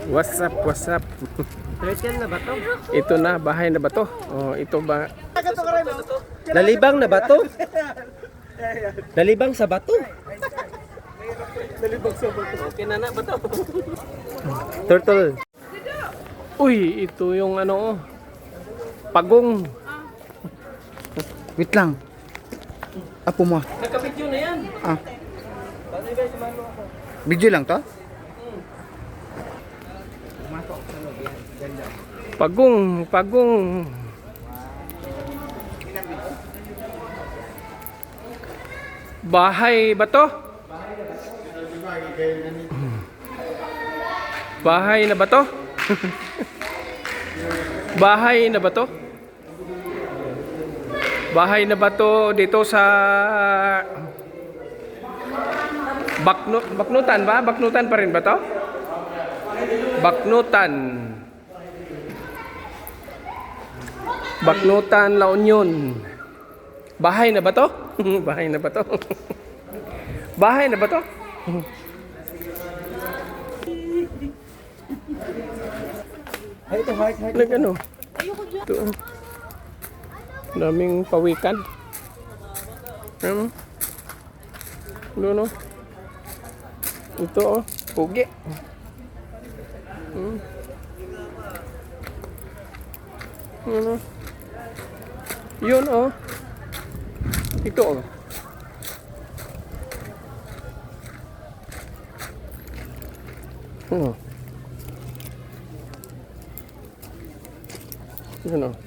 What's up, what's up? Turtle na ba to? Ito na, bahay na ba to? Oh, ito ba? Nalibang na ba to? Nalibang sa bato? Okay na ba to? Turtle. Uy, ito yung ano, pagong. Wait lang. Apo mo. Nakabidyo na yan. Ah. Video lang to? Pagong, pagong. Bahay ba to? Bahay na ba to? Bahay na ba to? Bahay na ba to dito sa Baknutan ba? Baknutan pa rin ba to? Baknutan. Baknutan, La Union. Bahay na ba to? Bahay na ba to? Bahay na ba to? Nagano? Ito. Daming pawikan. No. Ito oh, pugi. Ano? Yun oh. Ito oh. Oh. Yun oh.